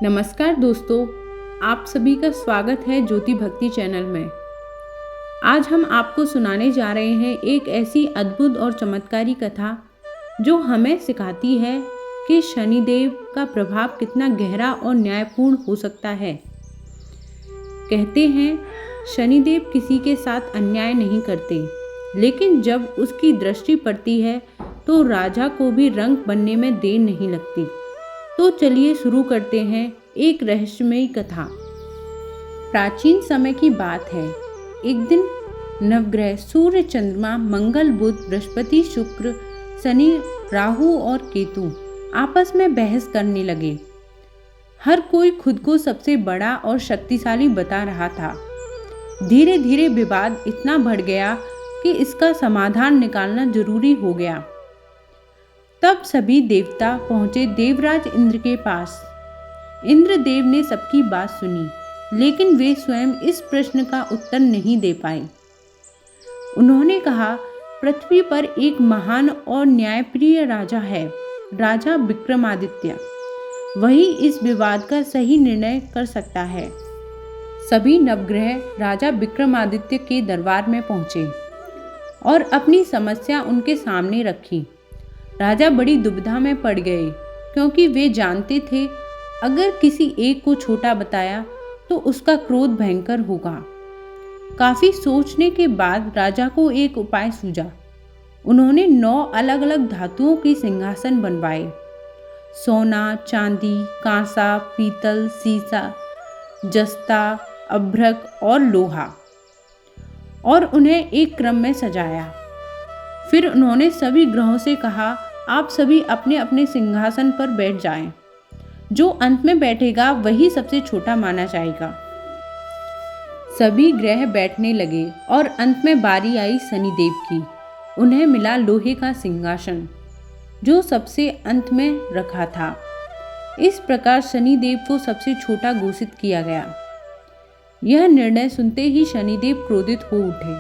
नमस्कार दोस्तों, आप सभी का स्वागत है ज्योति भक्ति चैनल में। आज हम आपको सुनाने जा रहे हैं एक ऐसी अद्भुत और चमत्कारी कथा जो हमें सिखाती है कि शनिदेव का प्रभाव कितना गहरा और न्यायपूर्ण हो सकता है। कहते हैं शनिदेव किसी के साथ अन्याय नहीं करते, लेकिन जब उसकी दृष्टि पड़ती है तो राजा को भी रंग बनने में देर नहीं लगती। तो चलिए शुरू करते हैं एक रहस्यमयी कथा। प्राचीन समय की बात है। एक दिन नवग्रह सूर्य, चंद्रमा, मंगल, बुध, बृहस्पति, शुक्र, शनि, राहु और केतु आपस में बहस करने लगे। हर कोई खुद को सबसे बड़ा और शक्तिशाली बता रहा था। धीरे धीरे विवाद इतना बढ़ गया कि इसका समाधान निकालना जरूरी हो गया। तब सभी देवता पहुंचे देवराज इंद्र के पास। इंद्रदेव ने सबकी बात सुनी, लेकिन वे स्वयं इस प्रश्न का उत्तर नहीं दे पाए। उन्होंने कहा, पृथ्वी पर एक महान और न्यायप्रिय राजा है, राजा विक्रमादित्य। वही इस विवाद का सही निर्णय कर सकता है। सभी नवग्रह राजा विक्रमादित्य के दरबार में पहुंचे और अपनी समस्या उनके सामने रखी। राजा बड़ी दुविधा में पड़ गए, क्योंकि वे जानते थे अगर किसी एक को छोटा बताया तो उसका क्रोध भयंकर होगा। काफी सोचने के बाद राजा को एक उपाय सूझा। उन्होंने 9 अलग अलग धातुओं के सिंहासन बनवाए। सोना, चांदी, कांसा, पीतल, सीसा, जस्ता, अभ्रक और लोहा, और उन्हें एक क्रम में सजाया। फिर उन्होंने सभी ग्रहों से कहा, आप सभी अपने अपने सिंहासन पर बैठ जाएं। जो अंत में बैठेगा वही सबसे छोटा माना जाएगा। सभी ग्रह बैठने लगे और अंत में बारी आई शनिदेव की। उन्हें मिला लोहे का सिंहासन, जो सबसे अंत में रखा था। इस प्रकार शनिदेव को सबसे छोटा घोषित किया गया। यह निर्णय सुनते ही शनिदेव क्रोधित हो उठे।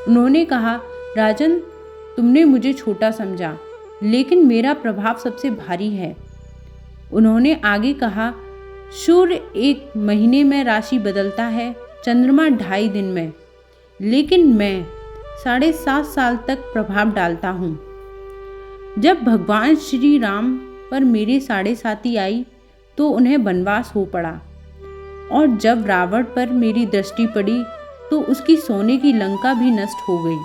उन्होंने कहा, राजन, तुमने मुझे छोटा समझा, लेकिन मेरा प्रभाव सबसे भारी है। उन्होंने आगे कहा, सूर्य 1 महीने में राशि बदलता है, चंद्रमा 2.5 दिन में, लेकिन मैं 7.5 साल तक प्रभाव डालता हूँ। जब भगवान श्री राम पर मेरी 7.5 आई तो उन्हें वनवास हो पड़ा, और जब रावण पर मेरी दृष्टि पड़ी तो उसकी सोने की लंका भी नष्ट हो गई।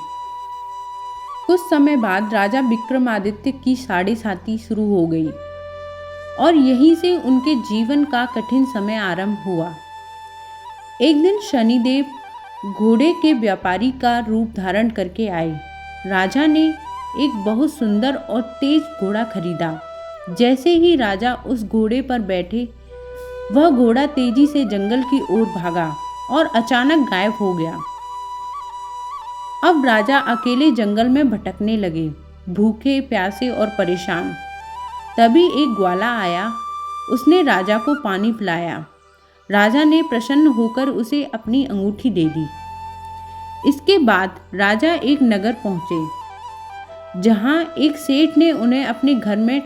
कुछ समय बाद राजा विक्रमादित्य की 7.5 शुरू हो गई, और यहीं से उनके जीवन का कठिन समय आरंभ हुआ। एक दिन शनिदेव घोड़े के व्यापारी का रूप धारण करके आए। राजा ने एक बहुत सुंदर और तेज घोड़ा खरीदा। जैसे ही राजा उस घोड़े पर बैठे, वह घोड़ा तेजी से जंगल की ओर भागा और अचानक गायब हो गया। अब राजा अकेले जंगल में भटकने लगे, भूखे, प्यासे और परेशान। तभी एक ग्वाला आया। उसने राजा को पानी पिलाया। राजा ने प्रसन्न होकर उसे अपनी अंगूठी दे दी। इसके बाद राजा एक नगर पहुंचे, जहां एक सेठ ने उन्हें अपने घर में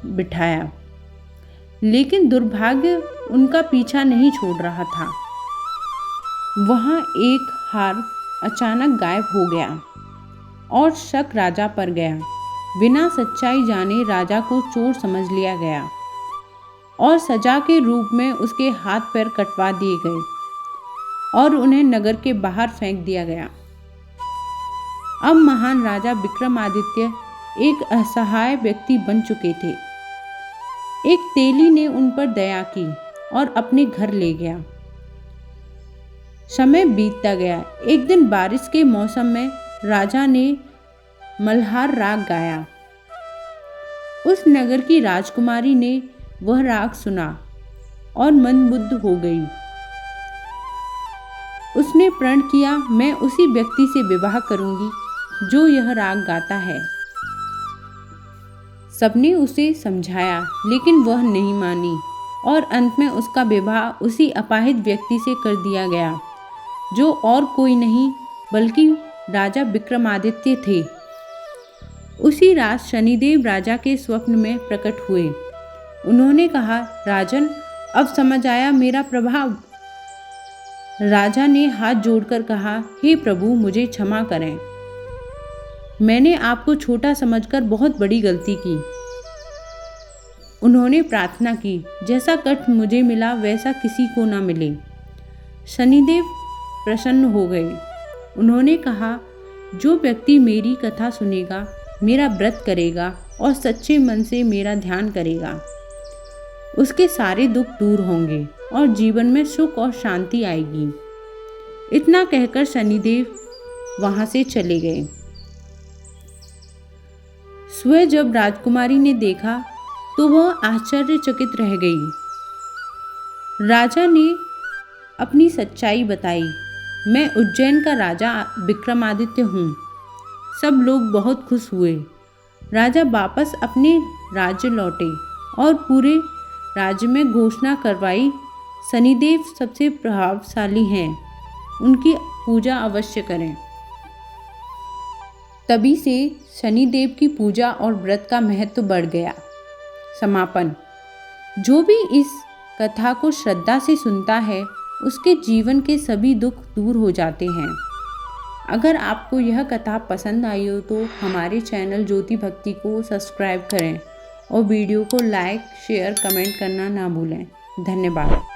बिठाया, लेकिन दुर्भाग्य उनका पीछा नहीं छोड़ रहा था। वहां एक हार अचानक गायब हो गया और शक राजा पर गया। बिना सच्चाई जाने राजा को चोर समझ लिया गया और सजा के रूप में उसके हाथ पैर कटवा दिए गए और उन्हें नगर के बाहर फेंक दिया गया। अब महान राजा विक्रमादित्य एक असहाय व्यक्ति बन चुके थे। एक तेली ने उन पर दया की और अपने घर ले गया। समय बीतता गया। एक दिन बारिश के मौसम में राजा ने मल्हार राग गाया। उस नगर की राजकुमारी ने वह राग सुना और मंदबुद्ध हो गई। उसने प्रण किया, मैं उसी व्यक्ति से विवाह करूंगी जो यह राग गाता है। सबने उसे समझाया, लेकिन वह नहीं मानी, और अंत में उसका विवाह उसी अपाहिज व्यक्ति से कर दिया गया, जो और कोई नहीं बल्कि राजा विक्रमादित्य थे। उसी रात शनिदेव राजा के स्वप्न में प्रकट हुए उन्होंने कहा, राजन, अब समझ आया मेरा प्रभाव। राजा ने हाथ जोड़कर कहा, हे प्रभु, मुझे क्षमा करें। मैंने आपको छोटा समझकर बहुत बड़ी गलती की। उन्होंने प्रार्थना की, जैसा कष्ट मुझे मिला वैसा किसी को ना मिले। शनिदेव प्रसन्न हो गए। उन्होंने कहा, जो व्यक्ति मेरी कथा सुनेगा, मेरा व्रत करेगा और सच्चे मन से मेरा ध्यान करेगा, उसके सारे दुख दूर होंगे और जीवन में सुख और शांति आएगी। इतना कहकर शनिदेव वहां से चले गए। स्वयं जब राजकुमारी ने देखा तो वह आश्चर्यचकित रह गई। राजा ने अपनी सच्चाई बताई, मैं उज्जैन का राजा विक्रमादित्य हूँ। सब लोग बहुत खुश हुए। राजा वापस अपने राज्य लौटे और पूरे राज्य में घोषणा करवाई, शनिदेव सबसे प्रभावशाली हैं, उनकी पूजा अवश्य करें। तभी से शनिदेव की पूजा और व्रत का महत्व बढ़ गया। समापन। जो भी इस कथा को श्रद्धा से सुनता है, उसके जीवन के सभी दुख दूर हो जाते हैं। अगर आपको यह कथा पसंद आई हो तो हमारे चैनल ज्योति भक्ति को सब्सक्राइब करें और वीडियो को लाइक, शेयर, कमेंट करना ना भूलें। धन्यवाद।